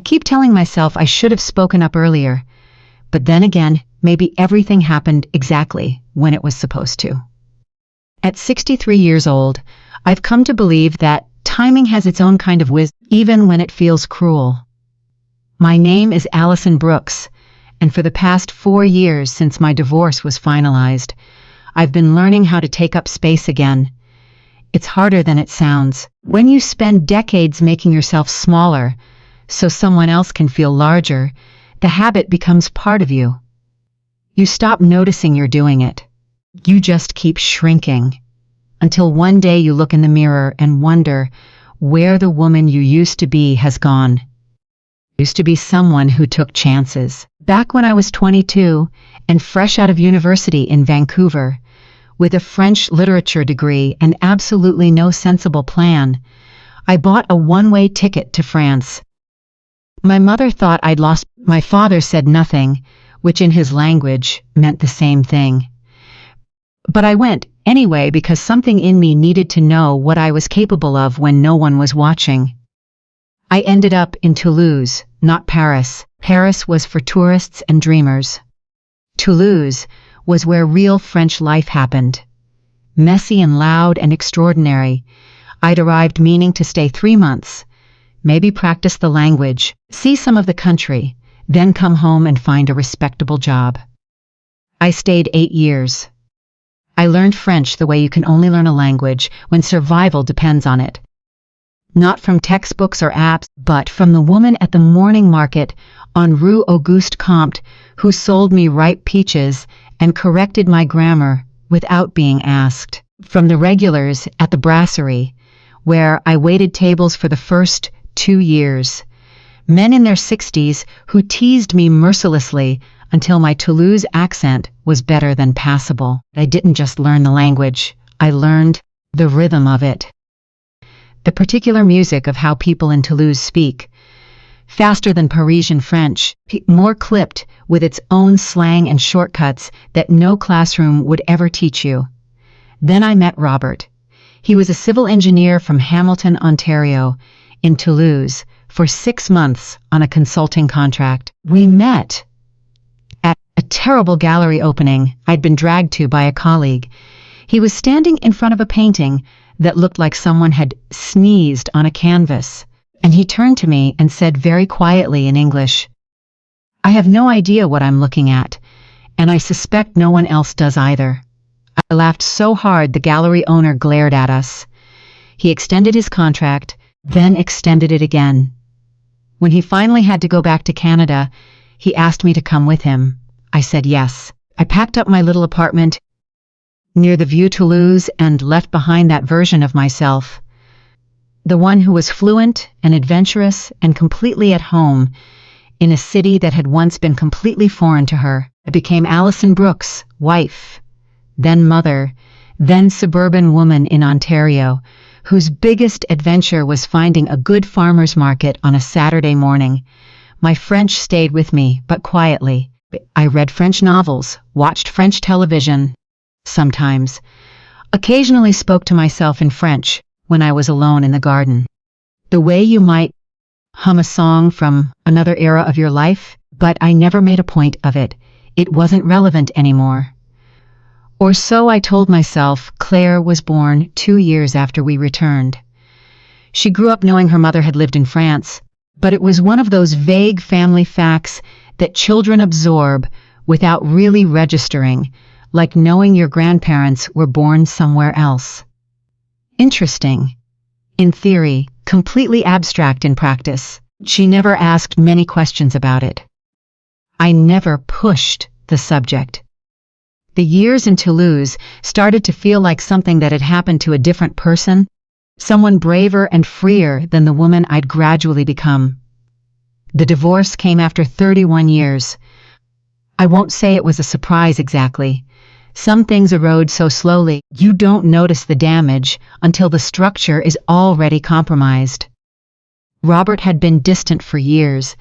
keep telling myself I should have spoken up earlier, but then again, maybe everything happened exactly when it was supposed to. At 63 years old, I've come to believe that timing has its own kind of wisdom, even when it feels cruel. My name is Allison Brooks, and for the past 4 years since my divorce was finalized, I've been learning how to take up space again. It's harder than it sounds. When you spend decades making yourself smaller so someone else can feel larger, the habit becomes part of you. You stop noticing you're doing it. You just keep shrinking, until one day you look in the mirror and wonder where the woman you used to be has gone. Used to be someone who took chances. Back when I was 22 and fresh out of university in Vancouver, with a French literature degree and absolutely no sensible plan, I bought a one-way ticket to France. My mother thought I'd lost. My father said nothing, which in his language meant the same thing. But I went anyway because something in me needed to know what I was capable of when no one was watching. I ended up in Toulouse, not Paris. Paris was for tourists and dreamers. Toulouse was where real French life happened. Messy and loud and extraordinary. I'd arrived meaning to stay 3 months, maybe practice the language, see some of the country, then come home and find a respectable job. I stayed 8 years. I learned French the way you can only learn a language when survival depends on it. Not from textbooks or apps, but from the woman at the morning market on Rue Auguste Comte who sold me ripe peaches and corrected my grammar without being asked. From the regulars at the brasserie, where I waited tables for the first 2 years. Men in their 60s who teased me mercilessly until my Toulouse accent was better than passable. I didn't just learn the language, I learned the rhythm of it. The particular music of how people in Toulouse speak. Faster than Parisian French, more clipped with its own slang and shortcuts that no classroom would ever teach you. Then I met Robert. He was a civil engineer from Hamilton, Ontario, in Toulouse, for 6 months on a consulting contract. We met at a terrible gallery opening I'd been dragged to by a colleague. He was standing in front of a painting that looked like someone had sneezed on a canvas, and he turned to me and said very quietly in English, "I have no idea what I'm looking at, and I suspect no one else does either." I laughed so hard the gallery owner glared at us. He extended his contract, then extended it again. When he finally had to go back to Canada, he asked me to come with him. I said yes. I packed up my little apartment near the Vieux Toulouse and left behind that version of myself, the one who was fluent and adventurous and completely at home in a city that had once been completely foreign to her. I became Allison Brooks, wife, then mother, then suburban woman in Ontario, whose biggest adventure was finding a good farmer's market on a Saturday morning. My French stayed with me, but quietly. I read French novels, watched French television, sometimes, occasionally spoke to myself in French when I was alone in the garden. The way you might hum a song from another era of your life, but I never made a point of it. It wasn't relevant anymore. Or so I told myself. Claire was born 2 years after we returned. She grew up knowing her mother had lived in France, but it was one of those vague family facts that children absorb without really registering, like knowing your grandparents were born somewhere else. Interesting. In theory, completely abstract in practice. She never asked many questions about it. I never pushed the subject. The years in Toulouse started to feel like something that had happened to a different person, someone braver and freer than the woman I'd gradually become. The divorce came after 31 years. I won't say it was a surprise exactly. Some things erode so slowly, you don't notice the damage until the structure is already compromised. Robert had been distant for years,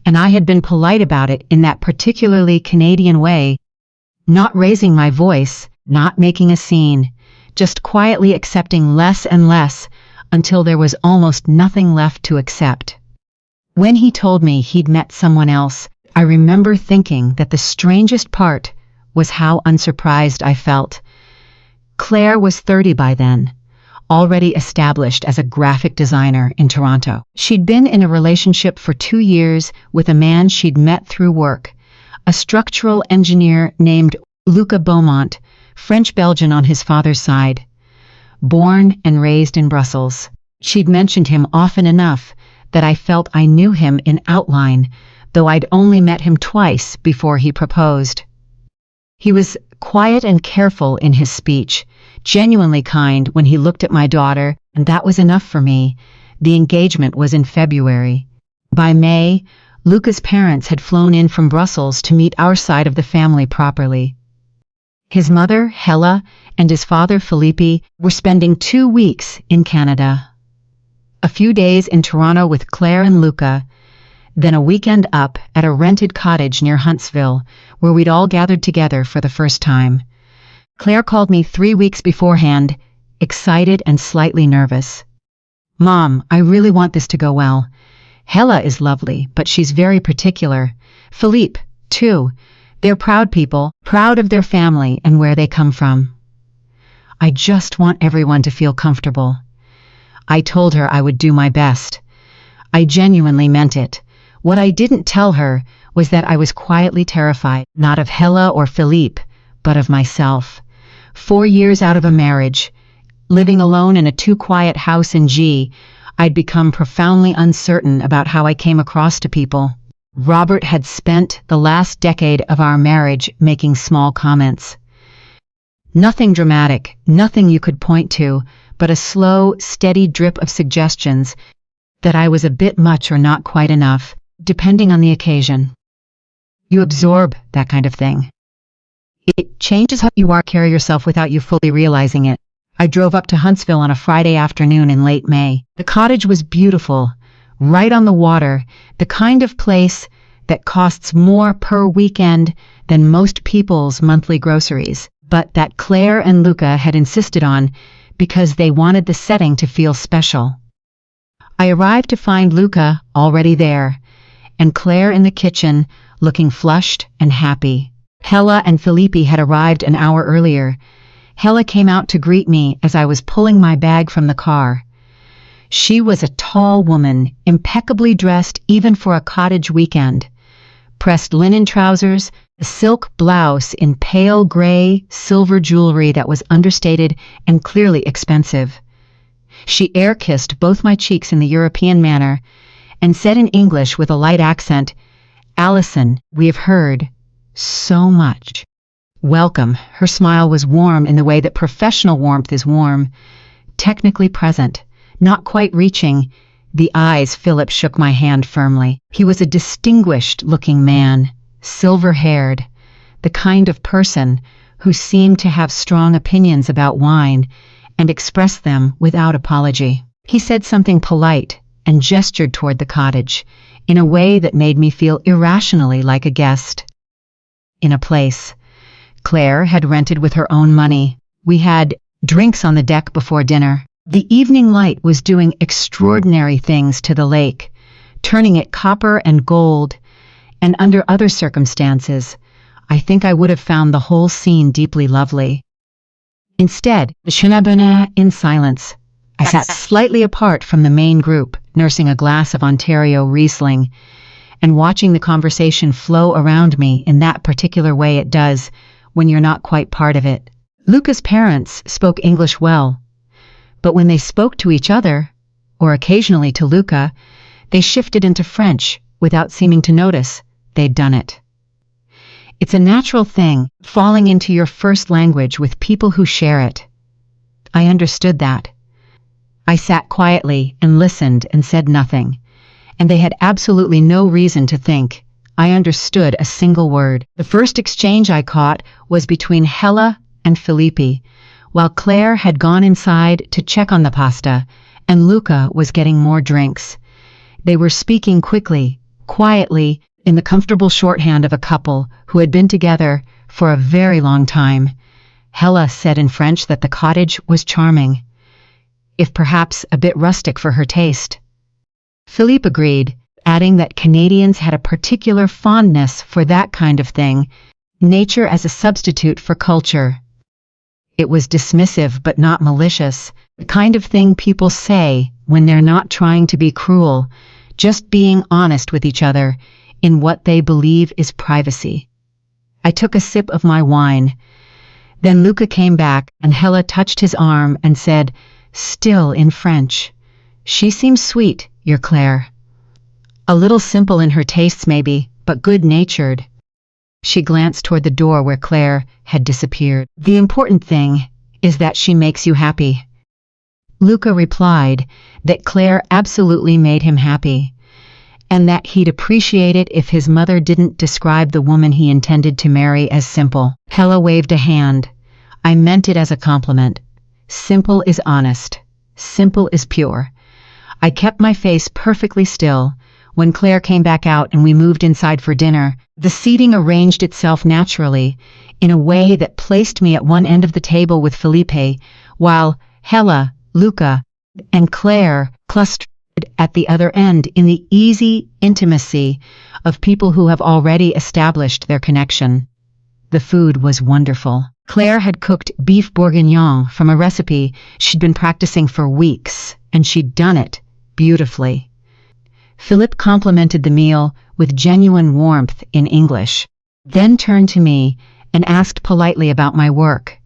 and I had been polite about it in that particularly Canadian way, not raising my voice, not making a scene, just quietly accepting less and less until there was almost nothing left to accept. When he told me he'd met someone else, I remember thinking that the strangest part was how unsurprised I felt. Claire was 30 by then, already established as a graphic designer in Toronto. She'd been in a relationship for 2 years with a man she'd met through work, a structural engineer named Luca Beaumont, French-Belgian on his father's side. Born and raised in Brussels, she'd mentioned him often enough that I felt I knew him in outline, though I'd only met him twice before he proposed. He was quiet and careful in his speech, genuinely kind when he looked at my daughter, and that was enough for me. The engagement was in February. By May, Luca's parents had flown in from Brussels to meet our side of the family properly. His mother, Hella, and his father, Philippe, were spending 2 weeks in Canada. A few days in Toronto with Claire and Luca, then a weekend up at a rented cottage near Huntsville, where we'd all gathered together for the first time. Claire called me 3 weeks beforehand, excited and slightly nervous. "Mom, I really want this to go well. Hella is lovely, but she's very particular. Philippe, too. They're proud people, proud of their family and where they come from. I just want everyone to feel comfortable." I told her I would do my best. I genuinely meant it. What I didn't tell her was that I was quietly terrified, not of Hella or Philippe, but of myself. 4 years out of a marriage, living alone in a too-quiet house in G, I'd become profoundly uncertain about how I came across to people. Robert had spent the last decade of our marriage making small comments. Nothing dramatic, nothing you could point to, but a slow, steady drip of suggestions that I was a bit much or not quite enough, depending on the occasion. You absorb that kind of thing. It changes how you carry yourself without you fully realizing it. I drove up to Huntsville on a Friday afternoon in late May. The cottage was beautiful, right on the water, the kind of place that costs more per weekend than most people's monthly groceries, but that Claire and Luca had insisted on because they wanted the setting to feel special. I arrived to find Luca already there, and Claire in the kitchen, looking flushed and happy. Hella and Philippe had arrived an hour earlier. Hella came out to greet me as I was pulling my bag from the car. She was a tall woman, impeccably dressed even for a cottage weekend. Pressed linen trousers, a silk blouse in pale gray, silver jewelry that was understated and clearly expensive. She air-kissed both my cheeks in the European manner and said in English with a light accent, "Allison, we have heard so much." Welcome. Her smile was warm in the way that professional warmth is warm, technically present, not quite reaching. The eyes. Philip shook my hand firmly. He was a distinguished-looking man, silver-haired, the kind of person who seemed to have strong opinions about wine and express them without apology. He said something polite and gestured toward the cottage in a way that made me feel irrationally like a guest in a place Claire had rented with her own money. We had drinks on the deck before dinner. The evening light was doing extraordinary things to the lake, turning it copper and gold, and under other circumstances, I think I would have found the whole scene deeply lovely. Instead, the Shinabuna in silence. I sat slightly apart from the main group, nursing a glass of Ontario Riesling, and watching the conversation flow around me in that particular way it does when you're not quite part of it. Luca's parents spoke English well, but when they spoke to each other, or occasionally to Luca, they shifted into French without seeming to notice they'd done it. It's a natural thing, falling into your first language with people who share it. I understood that. I sat quietly and listened and said nothing, and they had absolutely no reason to think I understood a single word. The first exchange I caught was between Hella and Philippe, while Claire had gone inside to check on the pasta, and Luca was getting more drinks. They were speaking quickly, quietly, in the comfortable shorthand of a couple who had been together for a very long time. Hella said in French that the cottage was charming, if perhaps a bit rustic for her taste. Philippe agreed. adding that Canadians had a particular fondness for that kind of thing, nature as a substitute for culture. It was dismissive but not malicious, the kind of thing people say when they're not trying to be cruel, just being honest with each other in what they believe is privacy. I took a sip of my wine. Then Luca came back and Hella touched his arm and said, still in French, "She seems sweet, your Claire. A little simple in her tastes maybe, but good-natured." She glanced toward the door where Claire had disappeared. "The important thing is that she makes you happy." Luca replied that Claire absolutely made him happy, and that he'd appreciate it if his mother didn't describe the woman he intended to marry as simple. Hella waved a hand. I meant it as a compliment. Simple is honest. Simple is pure. I kept my face perfectly still. When Claire came back out and we moved inside for dinner, the seating arranged itself naturally, in a way that placed me at one end of the table with Felipe, while Hella, Luca, and Claire clustered at the other end in the easy intimacy of people who have already established their connection. The food was wonderful. Claire had cooked beef bourguignon from a recipe she'd been practicing for weeks, and she'd done it beautifully. Philip complimented the meal with genuine warmth in English, then turned to me and asked politely about my work.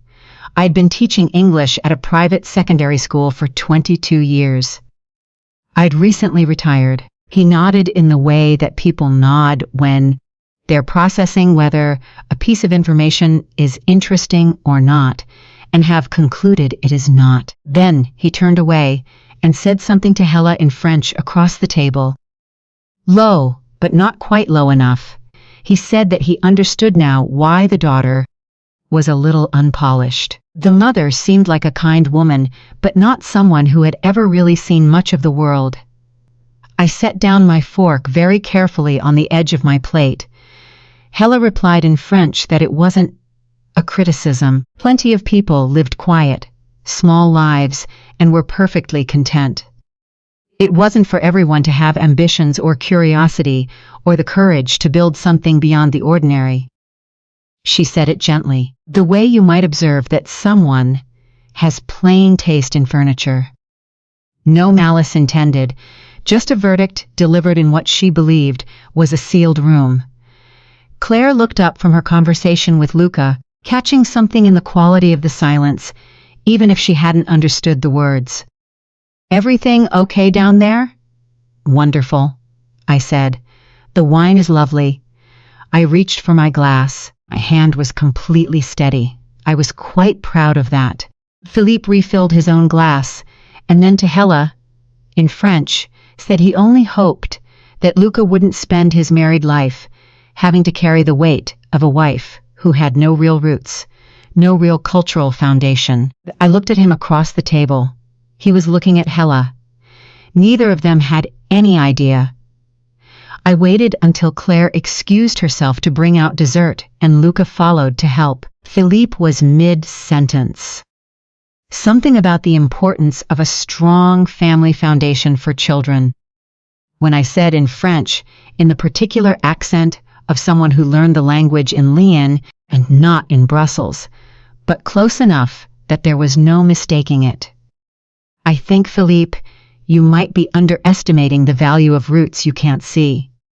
I'd been teaching English at a private secondary school for 22 years. I'd recently retired. He nodded in the way that people nod when they're processing whether a piece of information is interesting or not, and have concluded it is not. Then he turned away and said something to Hella in French across the table. Low, but not quite low enough. He said that he understood now why the daughter was a little unpolished. The mother seemed like a kind woman, but not someone who had ever really seen much of the world. I set down my fork very carefully on the edge of my plate. Hella replied in French that it wasn't a criticism. Plenty of people lived quiet, small lives, and were perfectly content. It wasn't for everyone to have ambitions or curiosity or the courage to build something beyond the ordinary. She said it gently, the way you might observe that someone has plain taste in furniture. No malice intended, just a verdict delivered in what she believed was a sealed room. Claire looked up from her conversation with Luca, catching something in the quality of the silence, even if she hadn't understood the words. Everything okay down there? Wonderful, I said. The wine is lovely. I reached for my glass. My hand was completely steady. I was quite proud of that. Philippe refilled his own glass, and then to Hella, in French, said he only hoped that Luca wouldn't spend his married life having to carry the weight of a wife who had no real roots, no real cultural foundation. I looked at him across the table. He was looking at Hella. Neither of them had any idea. I waited until Claire excused herself to bring out dessert, and Luca followed to help. Philippe was mid-sentence. Something about the importance of a strong family foundation for children. When I said in French, in the particular accent of someone who learned the language in Lyon and not in Brussels, but close enough that there was no mistaking it. I think, Philippe, you might be underestimating the value of roots you can't see.